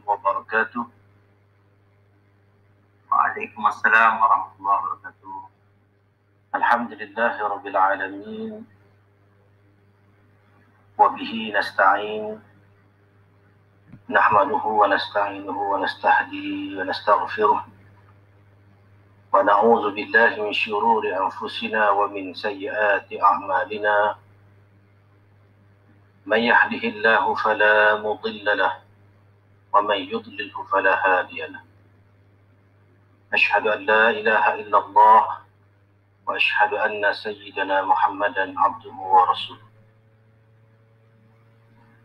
وبركاته. وعليكم السلام ورحمة الله وبركاته. الحمد لله رب العالمين، وبه نستعين، نحمده ونستعينه ونستهديه ونستغفره، ونعوذ بالله من شرور أنفسنا ومن سيئات أعمالنا. من يهده الله فلا مضل له، ومن يضلله فلا هادي له. أشهد أن لا إله إلا الله، وأشهد أن سيدنا محمدا عبده ورسوله.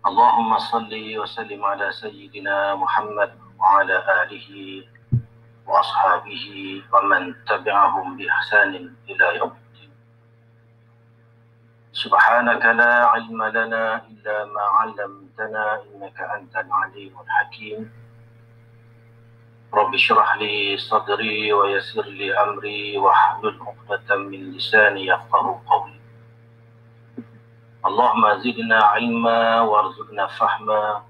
اللهم صل وسلم على سيدنا محمد وعلى آله وأصحابه ومن تبعهم بإحسان إلى يوم الدين. سبحانك لا علم لنا إلا ما علمتنا إنك أنت العليم الحكيم. رب اشرح لي صدري ويسر لي أمري واحلل عقدة من لساني يفقه قولي. اللهم زدنا علما وارزقنا فهما.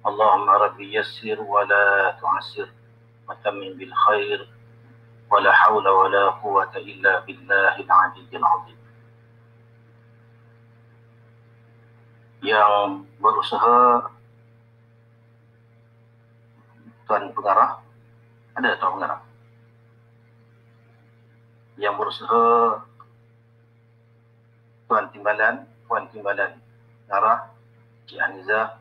اللهم رب يسر ولا تعسر وتمم بالخير، ولا حول ولا قوة إلا بالله العلي العظيم. Yang berusaha, Tuan Pengarah, ada Tuan Pengarah? Yang berusaha, Tuan Timbalan, Puan Timbalan Pengarah, Cik Haniza.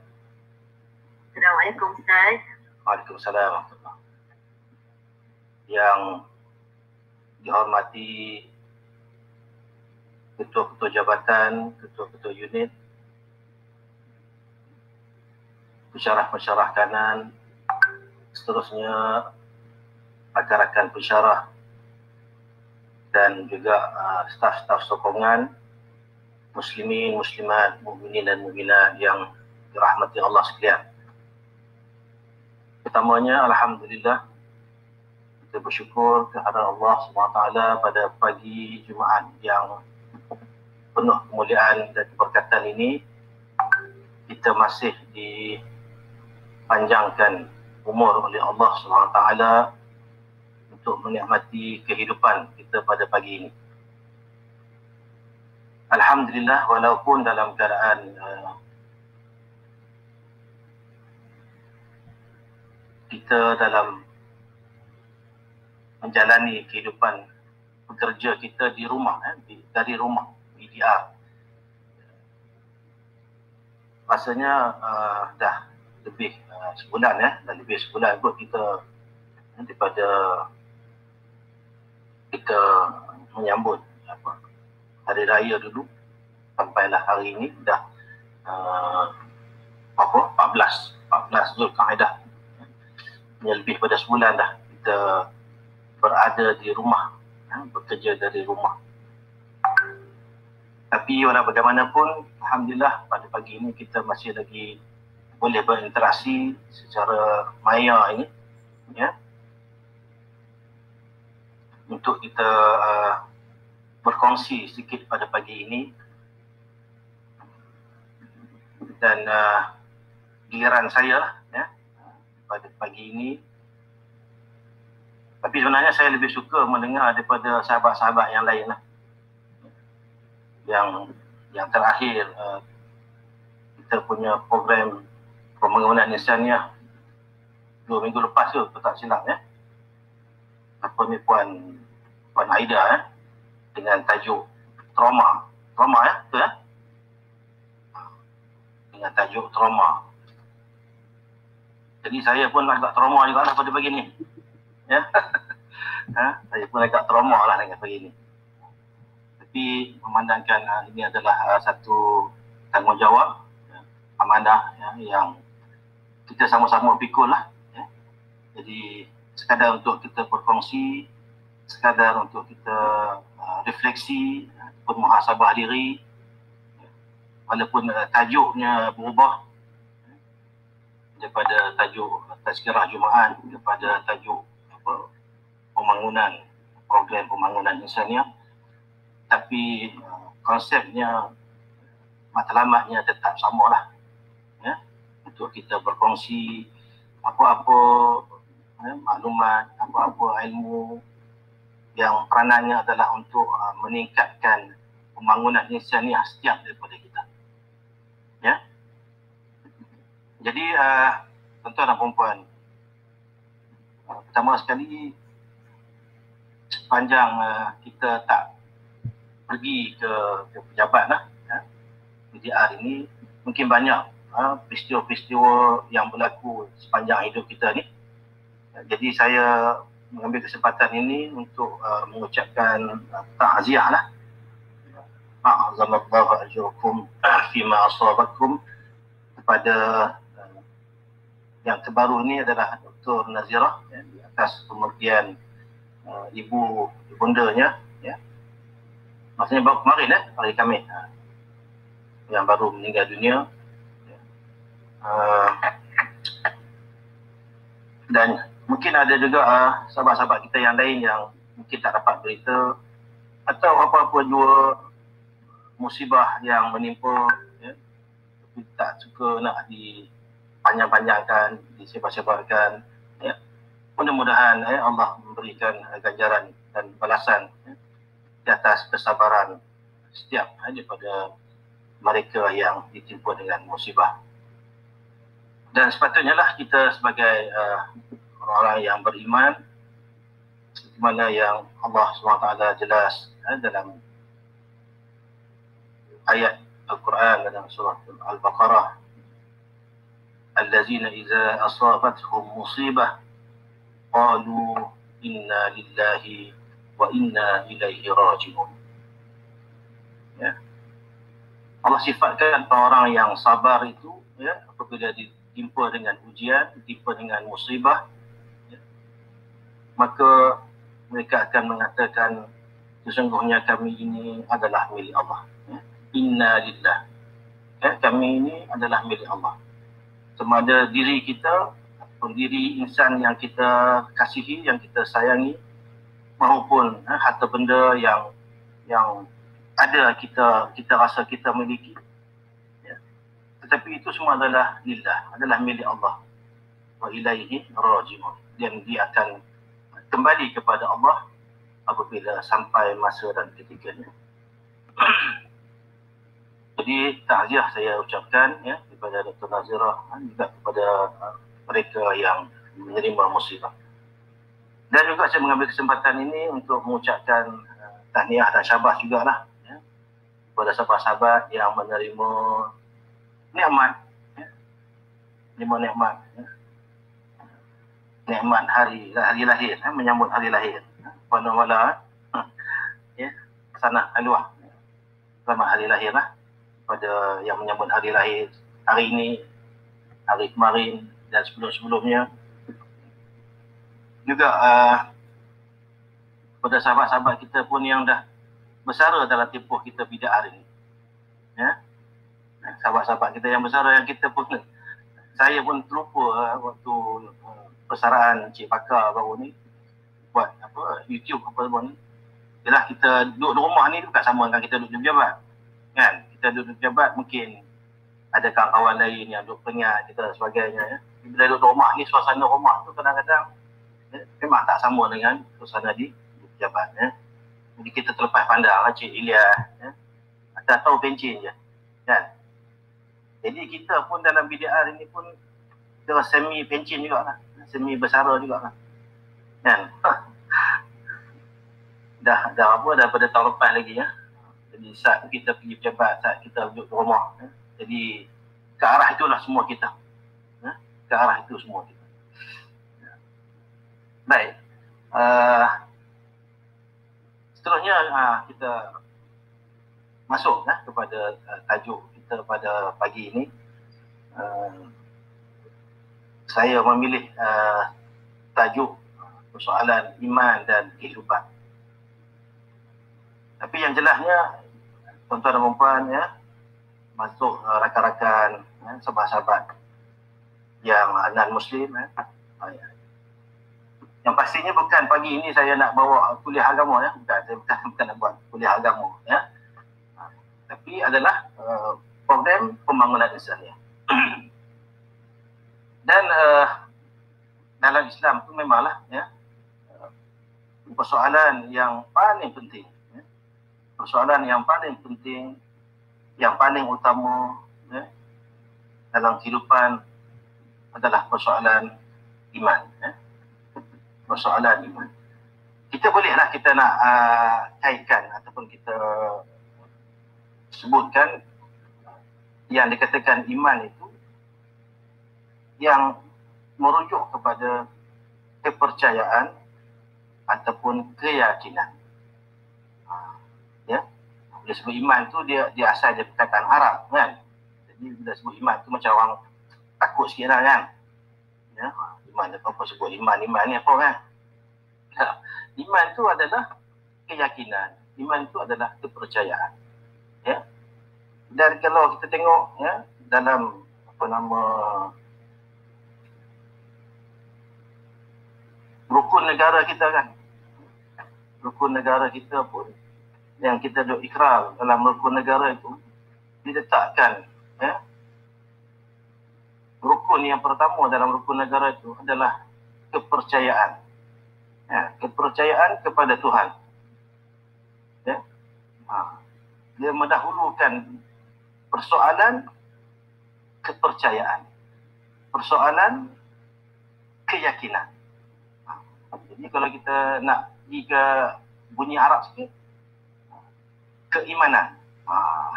Assalamualaikum Ustaz. Waalaikumsalam warahmatullahi. Yang dihormati ketua-ketua jabatan, ketua-ketua unit, pensyarah-pensyarah kanan, seterusnya rakan-rakan pensyarah dan juga staf-staf sokongan, muslimin, muslimat, mukminin dan mukminat yang dirahmati Allah sekalian. Pertamanya, alhamdulillah, kita bersyukur kehadrat Allah SWT pada pagi Jumaat yang penuh kemuliaan dan keberkatan ini, kita masih dipanjangkan umur oleh Allah SWT untuk menikmati kehidupan kita pada pagi ini. Alhamdulillah, walaupun dalam keadaan kita dalam menjalani kehidupan bekerja kita di rumah, dari rumah, BDR. Rasanya dah lebih sebulan, dah lebih sebulan kot kita daripada kita menyambut hari raya dulu sampailah hari ini dah 14 Zulkaidah. Lebih pada sebulan dah kita berada di rumah, bekerja dari rumah. Tapi walau bagaimanapun, alhamdulillah pada pagi ini kita masih lagi boleh berinteraksi secara maya ini, untuk kita berkongsi sedikit pada pagi ini. Dan giliran saya lah, pada pagi ini. Tapi sebenarnya saya lebih suka mendengar daripada sahabat-sahabat yang lain lah. Yang terakhir kita punya program pembangunan insaniah 2 minggu lepas tu, tak silap apa ni Puan Aida dengan tajuk trauma betul dengan tajuk trauma. Jadi saya pun agak trauma juga lah pada pagi ni. Saya pun agak trauma lah dengan pagi ni. Tapi memandangkan ini adalah satu tanggungjawab, amanah yang kita sama-sama pikul lah. Jadi sekadar untuk kita berkongsi, sekadar untuk kita refleksi ataupun muhasabah diri, walaupun tajuknya berubah daripada tajuk Tazkirah Jumaat kepada tajuk program pembangunan insaniah, tapi konsepnya, matlamatnya tetap samalah, untuk kita berkongsi apa-apa maklumat, apa-apa ilmu yang peranannya adalah untuk meningkatkan pembangunan insaniah setiap daripada kita. Ya. Jadi tuan-tuan dan puan-puan, pertama sekali sepanjang kita tak pergi ke pejabat lah, PJR ini mungkin banyak peristiwa-peristiwa yang berlaku sepanjang hidup kita ni. Jadi saya mengambil kesempatan ini untuk mengucapkan ta'ziah lah. Ma'azamallahu ajrukum fima asabakum kepada yang terbaru ini adalah Dr. Nazirah di atas kemudian ibundanya, ya. Maksudnya baru kemarin hari Khamis yang baru meninggal dunia. Dan mungkin ada juga sahabat-sahabat kita yang lain yang mungkin tak dapat berita atau apa-apa jua musibah yang menimpa, ya, tapi tak suka nak dipanjang-panjangkan, disebar-sebarkan, ya. Mudah-mudahan Allah memberikan ganjaran dan balasan, ya, di atas kesabaran setiap daripada mereka yang ditimpa dengan musibah. Dan sepatutnya lah kita sebagai orang-orang yang beriman, seperti mana yang Allah SWT jelas dalam ayat Al-Quran dalam surah Al-Baqarah, allazina iza asabathum musibah qalu inna lillahi wa inna ilaihi raji'un. Ya. Allah sifatkan orang yang sabar itu, ya, apabila ditimpa dengan ujian, ditimpa dengan musibah, ya, maka mereka akan mengatakan sesungguhnya kami ini adalah milik Allah. Ya. Inna lillah. Ya, kami ini adalah milik Allah. Sama ada diri kita ataupun diri insan yang kita kasihi, yang kita sayangi, maupun harta benda yang ada kita rasa kita miliki, ya. Tetapi itu semua adalah lillah, adalah milik Allah. Wa ilaihi raji'un. Dan dia akan kembali kepada Allah apabila sampai masa dan ketikanya. Jadi takziah saya ucapkan, ya, kepada Dr. Nazirah, juga kepada mereka yang menerima musibah. Dan juga saya mengambil kesempatan ini untuk mengucapkan tahniah dan syabas jugalah, ya, kepada sahabat-sahabat yang menerima nikmat, ya, nikmat, ya, nikmat hari lahir, menyambut hari lahir, wala ya, sana alwah, selamat hari lahir lah pada yang menyambut hari lahir hari ini, hari kemarin dan sebelum-sebelumnya. Juga pada sahabat-sahabat kita pun yang dah bersara dalam tempoh kita PJR ini, ya, sahabat-sahabat kita yang bersara, yang kita pun, saya pun terlupa waktu persaraan Cik Bakar baru ni buat YouTube apa semua ni. Yalah, kita duduk di rumah ni bukan sama dengan kita duduk di pejabat, kan. Kita duduk di pejabat mungkin ada kawan-kawan lain yang duduk pengat kita dan sebagainya, ya. Bila duduk di rumah ni, suasana rumah tu kadang-kadang memang tak sama dengan suasana di pejabat, ya. Jadi kita terlepas pandang Cik Ilyas, ya, tak tahu pencin je, kan. Jadi kita pun dalam BDR ini pun kita semi pencin juga lah, semi bersara juga lah, kan. Dah pada tahun lepas lagi, ya. Jadi saat kita pergi pejabat, saat kita duduk di rumah, ya. Jadi ke arah itulah semua kita, ya. Ke arah itu semua kita, ya. Baik, seterusnya kita masuk kepada tajuk kita pada pagi ini. Saya memilih tajuk persoalan iman dan kehidupan. Tapi yang jelasnya, tuan-tuan dan puan, ya, masuk rakan-rakan, ya, sahabat-sahabat yang non-Muslim, ya. Yang pastinya bukan pagi ini saya nak bawa kuliah agama, ya. Saya bukan nak buat kuliah agama, ya. Tapi adalah program pembangunan insaniah. Dan dalam Islam tu memanglah persoalan yang paling penting, persoalan yang paling penting, yang paling utama dalam kehidupan adalah persoalan iman. Persoalan iman. Kita bolehlah kita nak kaitkan ataupun kita sebutkan yang dikatakan iman itu yang merujuk kepada kepercayaan ataupun keyakinan. Ya, bila sebut iman tu dia asal dia perkataan Arab kan. Jadi bila sebut iman tu macam orang takut sikit lah kan. Ya, iman apa sebut iman ni apa kan? Iman tu adalah keyakinan. Iman tu adalah kepercayaan. Ya. Dan kalau kita tengok ya dalam rukun negara kita kan. Rukun negara kita pun yang kita duk ikrar dalam rukun negara itu diletakkan ya. Rukun yang pertama dalam rukun negara itu adalah kepercayaan. Ya, kepercayaan kepada Tuhan. Ya. Dia mendahulukan persoalan kepercayaan, persoalan keyakinan. Jadi kalau kita nak pergi ke bunyi Arab sikit, keimanan.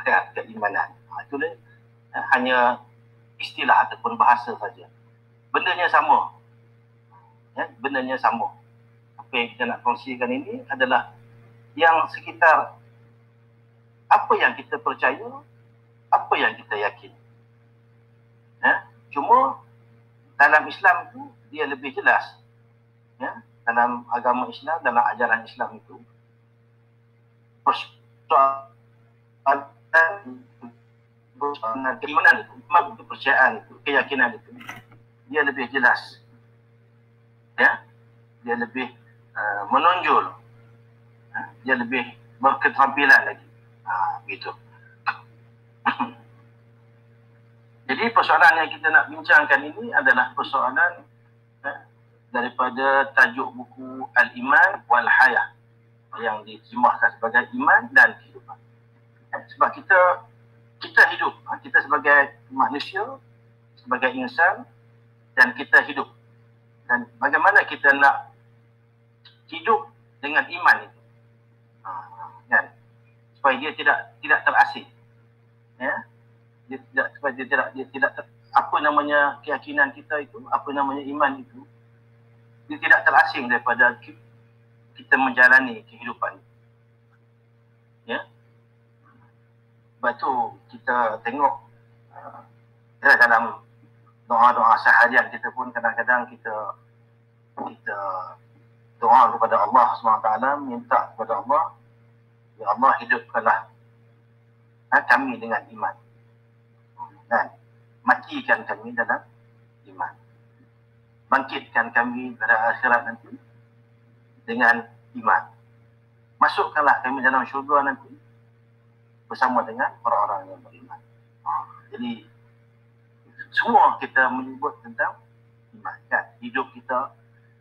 Ya, keimanan. Itu hanya istilah ataupun bahasa saja. Bendanya sama. Ya, bendanya sama. Apa yang kita nak kongsikan ini adalah yang sekitar apa yang kita percaya, apa yang kita yakin. Ya, cuma dalam Islam tu dia lebih jelas. Ya, dalam agama Islam, dalam ajaran Islam itu persoalan keimanan itu, kepercayaan itu, keyakinan itu dia lebih jelas. Ya, dia lebih menonjol, dia lebih berketerampilan lagi. Begitu. Jadi persoalan yang kita nak bincangkan ini adalah persoalan daripada tajuk buku Al-Iman wal Hayah yang diterjemahkan sebagai iman dan kehidupan. Sebab kita hidup, kita sebagai manusia, sebagai insan, dan kita hidup. Dan bagaimana kita nak hidup dengan iman itu, kan? Supaya dia tidak terasing, ya. Dia tidak apa namanya keyakinan kita itu, apa namanya iman itu, dia tidak terasing daripada kita menjalani kehidupan. Ya. Sebab tu kita tengok dalam doa-doa seharian kita pun kadang-kadang kita doa kepada Allah SWT, minta kepada Allah, ya Allah hidupkanlah kami dengan iman dan matikan kami dalam iman, bangkitkan kami pada akhirat nanti dengan iman, masukkanlah kami dalam syurga nanti bersama dengan orang-orang yang beriman. Jadi semua kita menyebut tentang iman, kan? Hidup kita,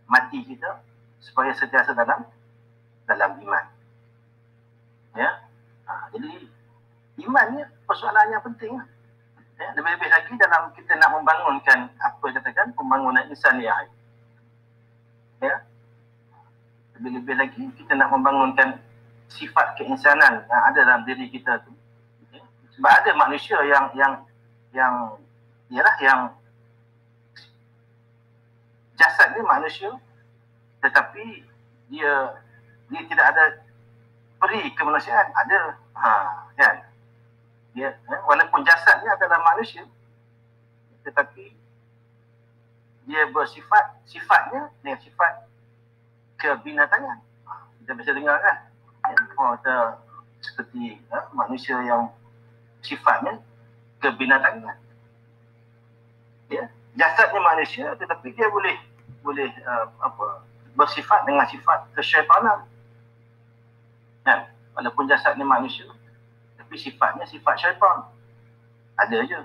mati kita supaya sentiasa dalam iman. Ya. Jadi iman ni persoalan yang penting. Ya, lebih-lebih lagi dalam kita nak membangunkan apa katakan pembangunan insaniah. Ya. Lebih-lebih lagi kita nak membangunkan sifat keinsanan yang ada dalam diri kita tu. Ya. Sebab ada manusia yang jasad ni manusia, tetapi dia tidak ada peri kemanusiaan. Ada, kan? Dia walaupun jasadnya adalah manusia, tetapi dia sifatnya dengan sifat kebinatangan. Kita bisa dengar kan? Ada seperti manusia yang sifatnya kebinatangan. Ya, jasadnya manusia, tetapi dia boleh bersifat dengan sifat kesyaitanan. Kan? Walaupun jasadnya manusia, tapi sifatnya sifat syaitan. Ada je.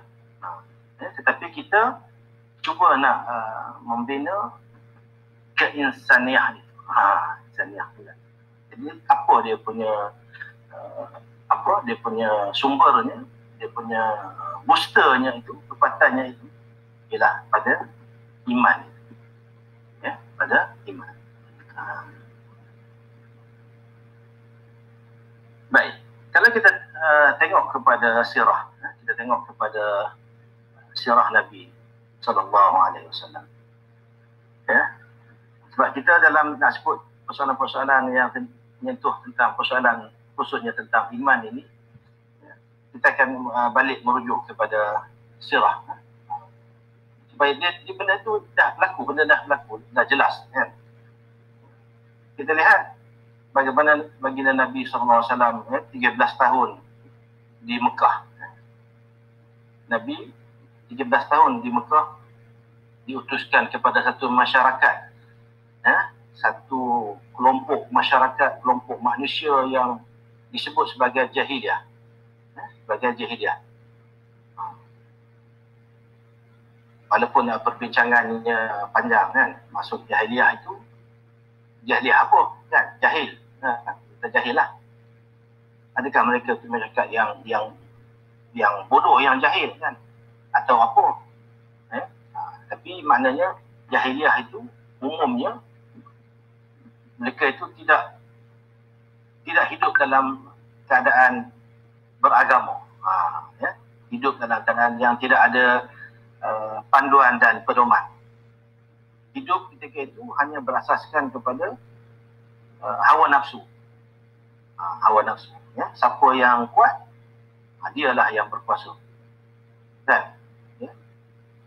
Ya, tetapi kita cuba nak membina keinsaniah itu. Insaniah pula. Jadi apa dia punya dia punya sumbernya, dia punya boosternya itu, kekuatannya itu ialah pada iman. Ya, pada iman. Baik, kalau kita tengok kepada sirah, kita tengok kepada sirah Nabi sallallahu alaihi wasallam. Ya. Sebab kita dalam nak sebut persoalan-persoalan yang menyentuh tentang persoalan khususnya tentang iman ini, ya, kita akan balik merujuk kepada sirah. Supaya dia benda tu dah berlaku, dah jelas, kan? Kita lihat bagaimana baginda Nabi SAW 13 tahun di Mekah. Nabi 13 tahun di Mekah diutuskan kepada satu masyarakat, satu kelompok masyarakat, kelompok manusia yang disebut sebagai jahiliyah. Walaupun perbincangannya panjang, kan, maksud jahiliyah itu jahiliyah apa, kan? Jahil. Kita jahil lah. Adakah mereka itu masyarakat yang bodoh, yang jahil, kan? Atau apa? Tapi maknanya jahiliyah itu umumnya mereka itu tidak hidup dalam keadaan beragama. Hidup dalam keadaan yang tidak ada panduan dan pedoman. Hidup ketika itu hanya berasaskan kepada hawa nafsu. Hawa nafsu. Ya. Siapa yang kuat, dialah yang berkuasa. Dan ya,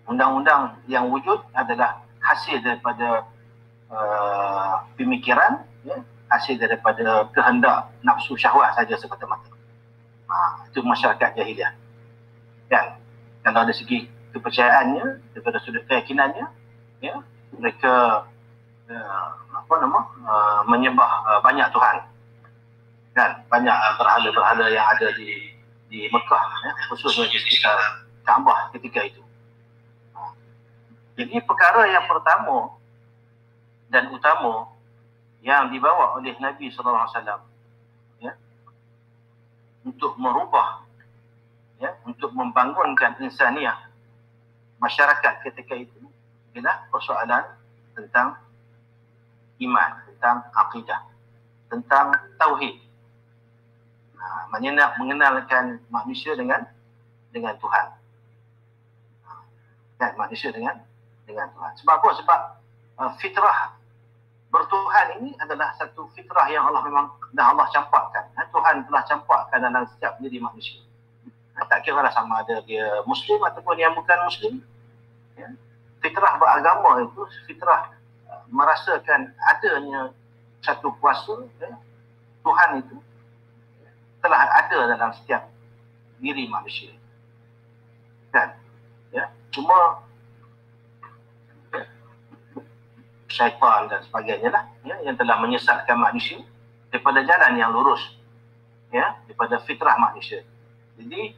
undang-undang yang wujud adalah hasil daripada pemikiran, ya, hasil daripada kehendak nafsu syahwat saja semata-mata. Itu masyarakat jahiliyah. Dan kalau dari segi kepercayaannya, daripada sudut keyakinannya, ya, mereka menyembah banyak Tuhan, kan, banyak berhala-berhala yang ada di Mekah, ya, khususnya di sekitar Kaabah ketika itu. Jadi perkara yang pertama dan utama yang dibawa oleh Nabi SAW, ya, untuk merubah, ya, untuk membangunkan insaniah masyarakat ketika itu ialah persoalan tentang iman, tentang akidah, tentang tauhid. Maknanya nak mengenalkan manusia dengan Tuhan. Dan manusia dengan Tuhan. Sebab apa? Sebab fitrah bertuhan ini adalah satu fitrah yang Allah campakkan. Tuhan telah campakkan dalam setiap diri manusia. Tak kira lah sama ada dia Muslim ataupun yang bukan Muslim. Ya. Fitrah beragama itu fitrah merasakan adanya satu kuasa, ya, Tuhan itu telah ada dalam setiap diri manusia. Kan? Ya. Cuma ya, syaitan dan sebagainya lah, ya, yang telah menyesatkan manusia daripada jalan yang lurus, ya, daripada fitrah manusia. Jadi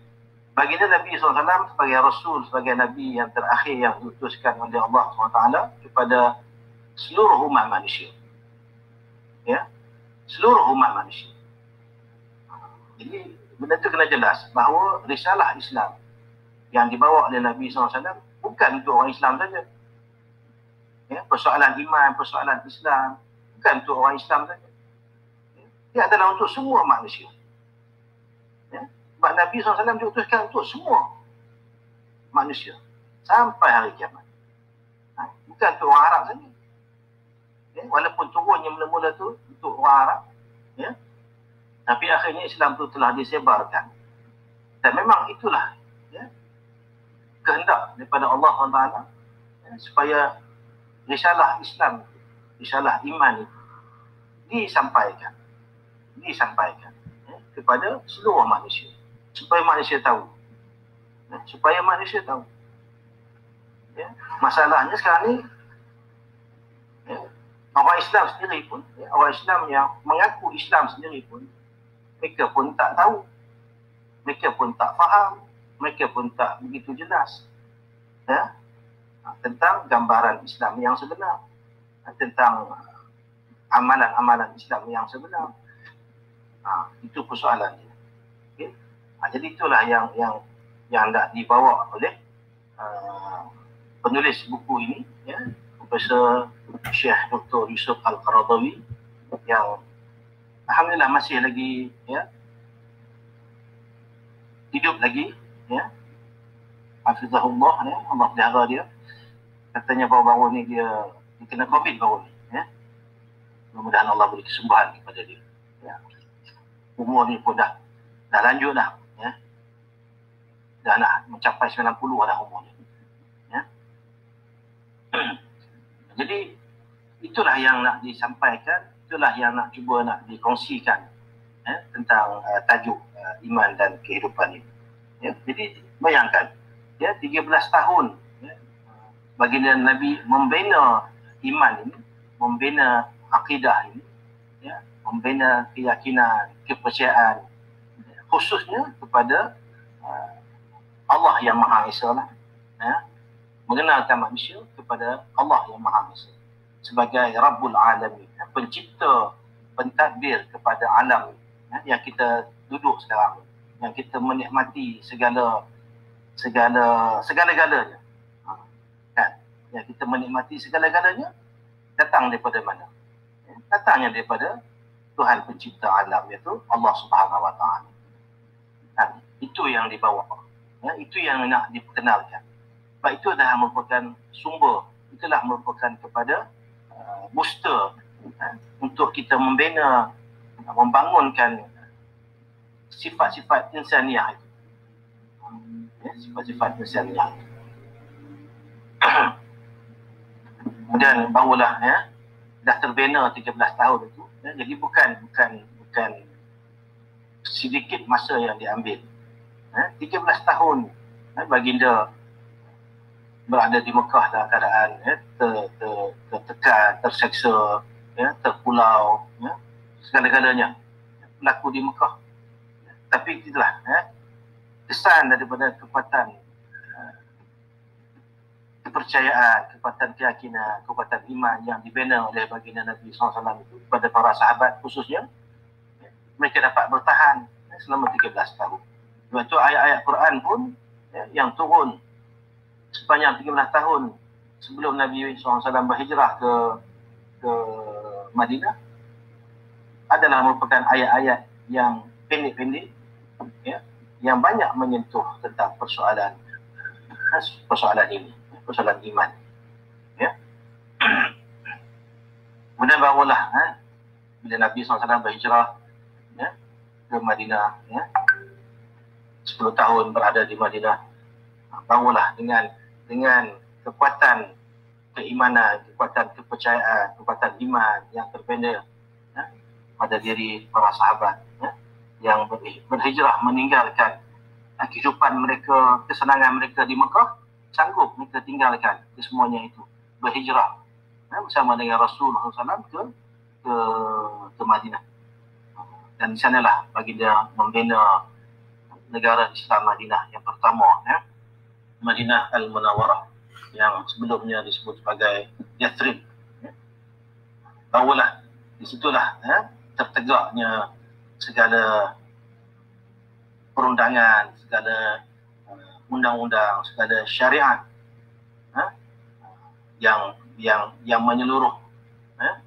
baginda Nabi SAW sebagai Rasul, sebagai Nabi yang terakhir yang diutuskan oleh Allah SWT kepada seluruh umat manusia. Ya, seluruh umat manusia. Jadi benda itu kena jelas bahawa risalah Islam yang dibawa oleh Nabi SAW bukan untuk orang Islam saja. Ya, persoalan iman, persoalan Islam bukan untuk orang Islam saja. Dia adalah untuk semua manusia. Ya. Sebab Nabi SAW diutuskan untuk semua manusia sampai hari kiamat. Bukan untuk orang Arab saja. Ya, walaupun turunnya mula-mula tu untuk orang Arab, ya, tapi akhirnya Islam tu telah disebarkan. Dan memang itulah, ya, kehendak daripada Allah SWT, ya, supaya risalah Islam, risalah iman itu disampaikan, ya, kepada seluruh manusia, supaya manusia tahu, ya, Ya. Masalahnya sekarang ni, ya, orang Islam sendiri pun, ya, orang Islam yang mengaku Islam sendiri pun, mereka pun tak tahu, mereka pun tak faham, mereka pun tak begitu jelas, ya, tentang gambaran Islam yang sebenar. tentang amalan-amalan Islam yang sebenar. Itu persoalan dia. Okay? Jadi itulah yang nak dibawa oleh penulis buku ini, ya, Profesor Syekh Dr. Yusuf Al-Qaradawi, yang alhamdulillah masih lagi, ya, hidup lagi, ya, hafizahullah, ya, Allah pelihara dia. Katanya baru-baru ni dia kena COVID baru ni, ya. Mudah-mudahan Allah beri kesembuhan kepada dia, ya. Umur ni pun dah lanjut dah, ya. Dah nak mencapai 90 dah umur ni, ya. Jadi itulah yang nak disampaikan, itulah yang nak cuba nak dikongsikan, ya, tentang tajuk iman dan kehidupan ini, ya. Jadi bayangkan, ya, 13 tahun, ya, baginda Nabi membina iman ini, membina akidah ini, ya, membina keyakinan, kepercayaan, khususnya kepada Allah yang Maha Esa lah, ya, mengenalkan manusia kepada Allah yang Maha Esa sebagai Rabbul Alamin, ya, pencipta, pentadbir kepada alam, ya, yang kita duduk sekarang, yang kita menikmati segala-galanya, kan? Yang kita menikmati segala-galanya datang daripada mana? Ya, datangnya daripada Tuhan pencipta alam, iaitu Allah Subhanahu Wa Taala. Dan itu yang dibawa, ya, itu yang nak diperkenalkan. Sebab itu adalah merupakan sumber, itulah merupakan kepada booster, untuk kita membina, membangunkan sifat-sifat insaniah itu, ya, sifat-sifat insaniah itu. Dan barulah, ya, dah terbina 13 tahun itu, ya, jadi bukan sedikit masa yang diambil, ya, 13 tahun, ya, baginda berada di Mekah dalam keadaan, ya, tertekan, terseksa, ya, terpulau, ya, segala-galanya berlaku di Mekah. Tapi itulah, ya, kesan daripada kekuatan kepercayaan, kekuatan keyakinan, kekuatan iman yang dibina oleh baginda Nabi SAW itu kepada para sahabat khususnya, ya, mereka dapat bertahan, ya, selama 13 tahun. Sebab itu ayat-ayat Quran pun, ya, yang turun sepanjang 13 tahun sebelum Nabi SAW berhijrah ke Madinah adalah merupakan ayat-ayat yang pendek-pendek, ya, yang banyak menyentuh tentang persoalan ini, persoalan iman, ya. Kemudian barulah, bila Nabi SAW berhijrah, ya, ke Madinah, ya, 10 tahun berada di Madinah, barulah dengan kekuatan keimanan, kekuatan kepercayaan, kekuatan iman yang terbina, ya, pada diri para sahabat, ya, yang berhijrah meninggalkan kehidupan mereka, kesenangan mereka di Mekah, sanggup mereka tinggalkan kesemuanya itu, berhijrah, ya, bersama dengan Rasulullah SAW ke Madinah. Dan di sanalah baginda membina negara Islam Madinah yang pertama, ya, Madinah Al-Munawwarah, yang sebelumnya disebut sebagai Yathrib, ya. Barulah disitulah, ya, tertegaknya segala perundangan, segala undang-undang, segala syariat, yang menyeluruh, ya,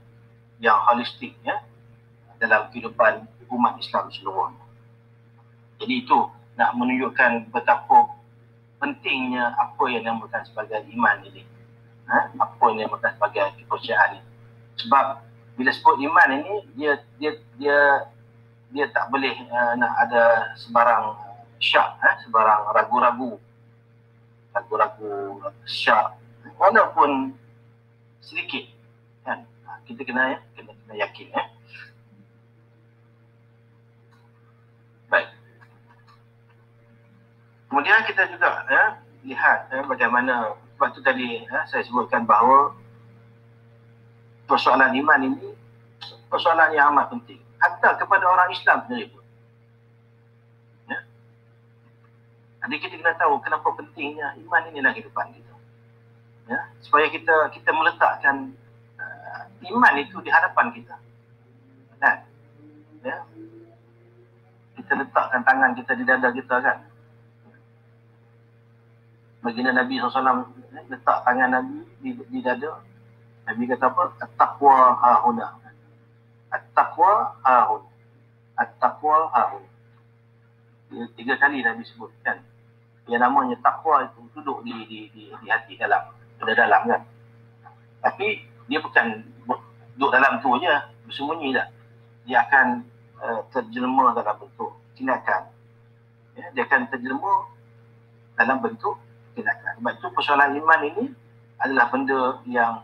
yang holistik, ya, dalam kehidupan umat Islam seluruhnya. Jadi itu nak menunjukkan betapa pentingnya apa yang dinamakan sebagai iman ini, apa yang dinamakan sebagai kepercayaan ini. Sebab bila sebut iman ini, dia tak boleh nak ada sebarang syak, sebarang ragu-ragu, syak, walaupun sedikit, kan. Kita kena yakin, ya. Baik. Kemudian kita juga, ya, lihat, ya, bagaimana, sebab itu tadi, ya, saya sebutkan bahawa persoalan iman ini persoalan yang amat penting, hatta kepada orang Islam sendiri pun, ya. Jadi kita kena tahu kenapa pentingnya iman ini dalam kehidupan kita, ya, supaya kita meletakkan iman itu di hadapan kita. Kan? Ya. Kita letakkan tangan kita di dada kita kan. Baginda Nabi SAW letak tangan Nabi di dada. Nabi kata apa? At-taqwa hahuna. At-taqwa hahuna. At-taqwa hahuna. 3 kali Nabi sebut kan. Yang namanya takwa itu duduk di hati dalam kan. Tapi dia bukan duduk dalam tu je, bersembunyi tak. Dia akan terjelma dalam bentuk tindakan. Ya, dia akan terjelma dalam bentuk tindakan. Sebab itu persoalan iman ini adalah benda yang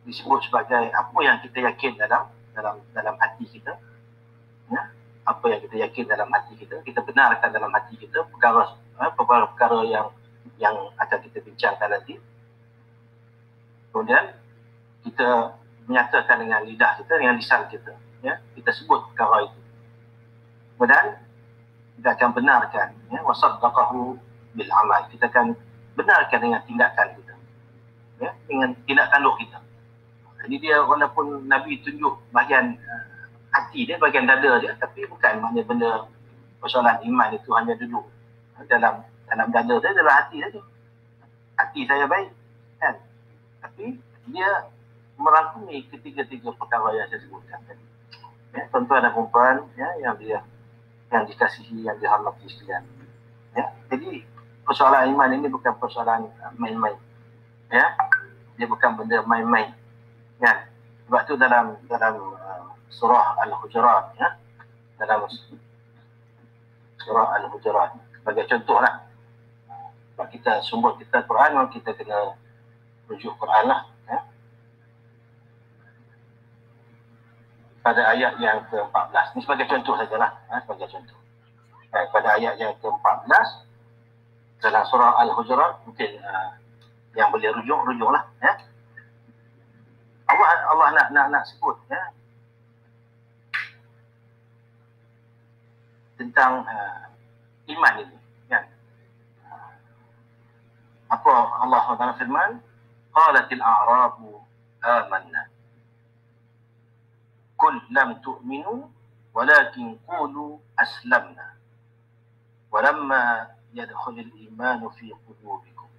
disebut sebagai apa yang kita yakin dalam hati kita. Ya, apa yang kita yakin dalam hati kita, kita benarkan dalam hati kita perkara yang akan kita bincangkan nanti. Kemudian kita menyatakan dengan lidah kita, dengan lisan kita, ya, kita sebut perkara itu. Kemudian kita akan benarkan, ya, wasaddaqahu bil amal. Kita akan benarkan dengan tindakan kita, ya, dengan tindak tanduk kita. Jadi dia walaupun Nabi tunjuk bahagian hati dia, bahagian dada dia, tapi bukan maknanya benda persoalan iman itu hanya duduk dalam dada dia, dalam hati dia tu. Hati saya baik, kan? Tapi dia merangkumi ketiga-tiga perkara yang saya sebutkan tadi. Ya, tuan-tuan dan puan-puan, ya, yang dikasihi, yang dihormati sekalian. Ya, jadi persoalan iman ini bukan persoalan main-main. Ya, dia bukan benda main-main. Ya, sebab tu dalam surah Al-Hujurat, ya, dalam surah Al-Hujurat, sebagai contohlah, sebab kita sumber kita Quran, kita kena rujuk Quran lah, ya. Pada ayat yang ke-14, ini sebagai contoh sajalah, ya, sebagai contoh. Pada ayat yang ke-14 dalam surah Al-Hujurat, mungkin yang boleh rujuklah, ya. Allah nak sebut, ya, tentang iman ini, kan? Apa Allah SWT firman? Qalatil a'rabu amanna qul lam tu'minu walakin qulu aslamna walamma yadkhulul imanu fi qulubikum.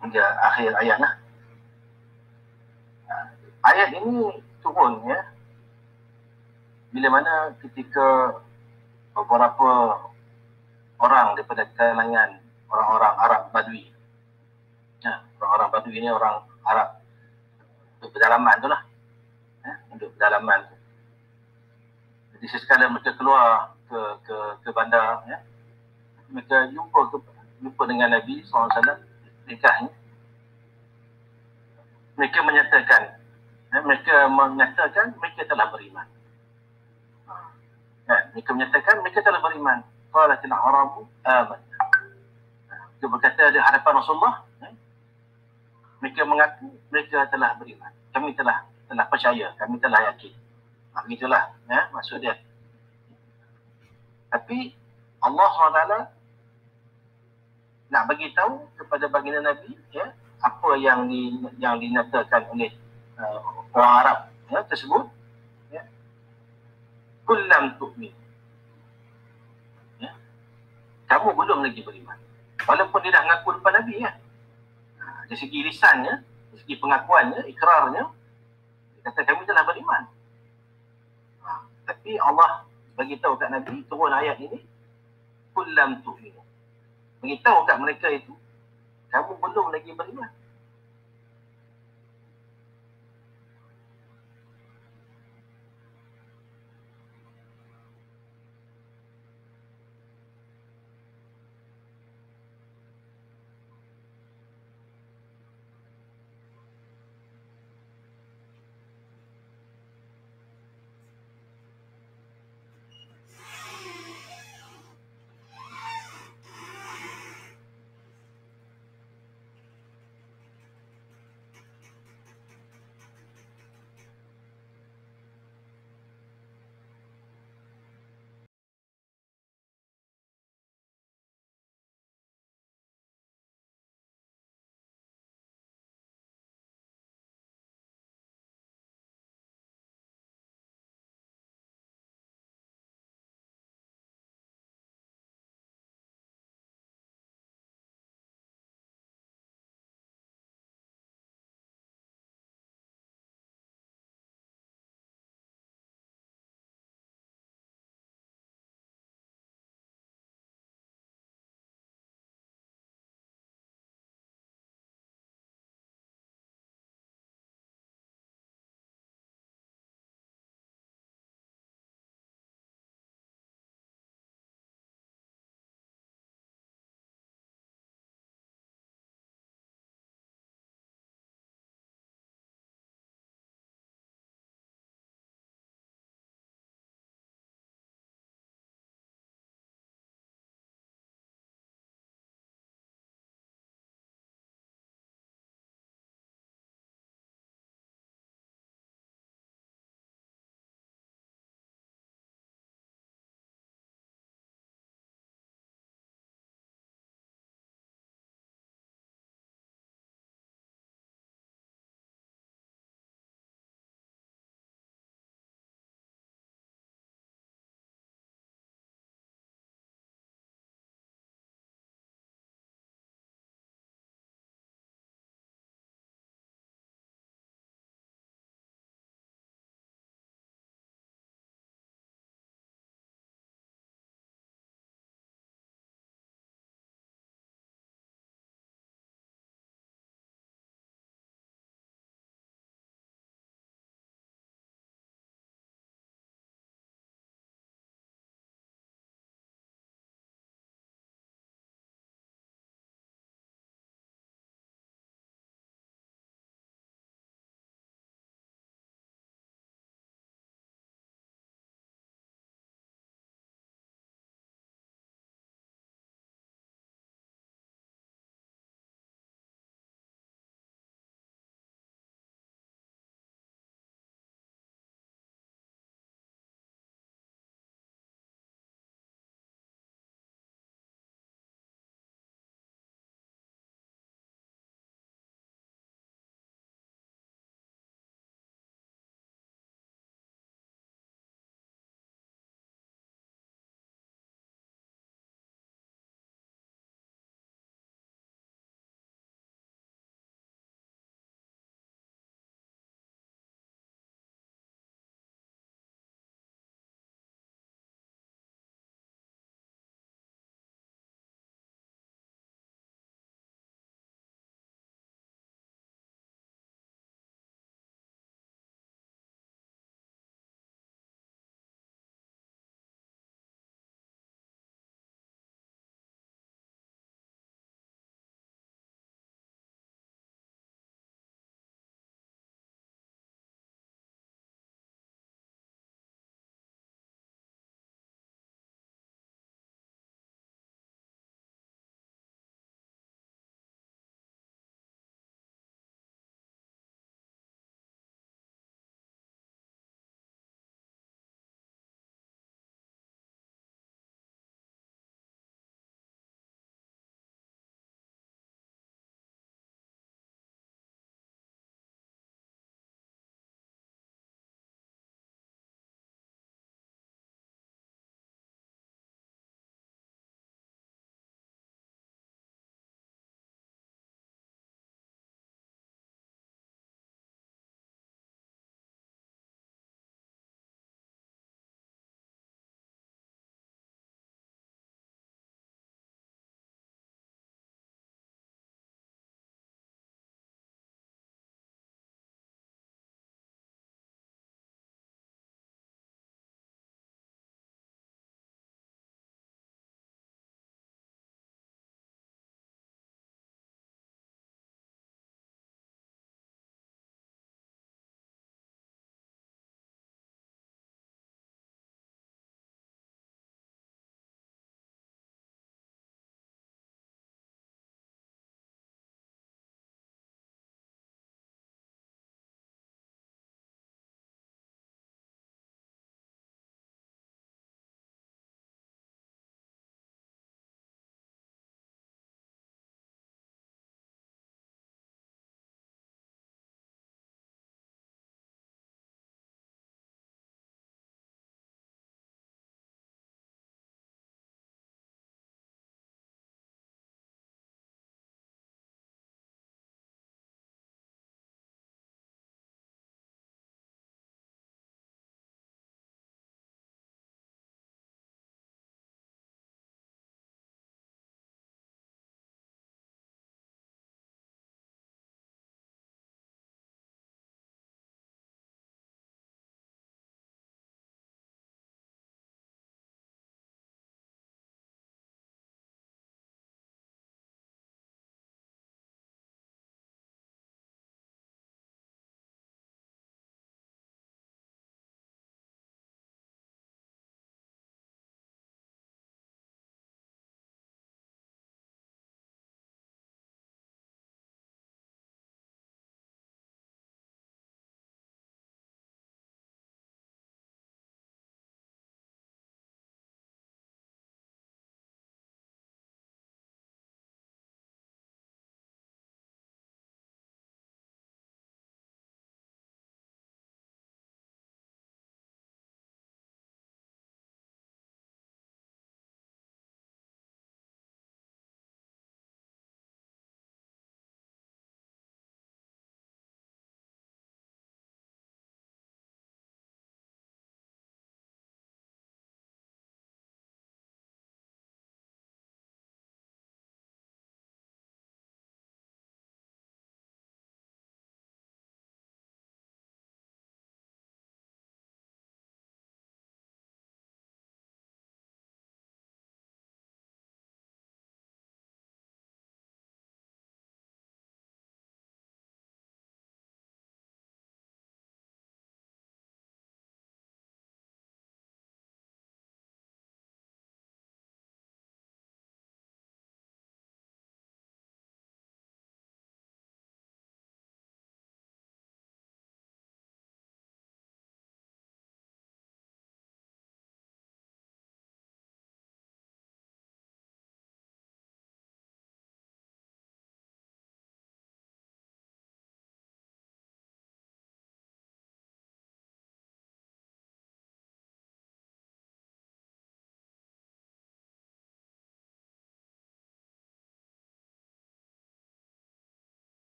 Hingga akhir ayat lah. Ayat ini turun, ya, bila mana ketika beberapa orang daripada kalangan orang-orang Arab Badui, ya, orang-orang Badui ini orang Arab untuk pedalaman tu lah, ya, untuk pedalaman tu. Jadi sesekali mereka keluar ke bandar, ya, mereka jumpa dengan Nabi SAW, nikahnya. Mereka menyatakan mereka telah beriman. Mereka menyatakan mereka telah beriman. Qalatil a'rabu amanna. Mereka berkata di hadapan Rasulullah, mereka mengaku mereka telah beriman. Kami telah percaya, kami telah yakin. Begitulah, ya, maksud dia. Tapi Allah SWT nak bagi tahu kepada baginda Nabi, ya, apa yang dinyatakan oleh orang Arab, ya, tersebut, ya. Kullam tu'min, ya, kamu belum lagi beriman, walaupun dia dah mengaku depan Nabi, ya. Dari segi lisannya, dari segi pengakuannya, ikrarnya, dia kata kami telah beriman. Tapi Allah bagi tahu kat Nabi, turun ayat ini, kullam tu'min, bagi tahu kat mereka itu, kamu belum lagi beriman.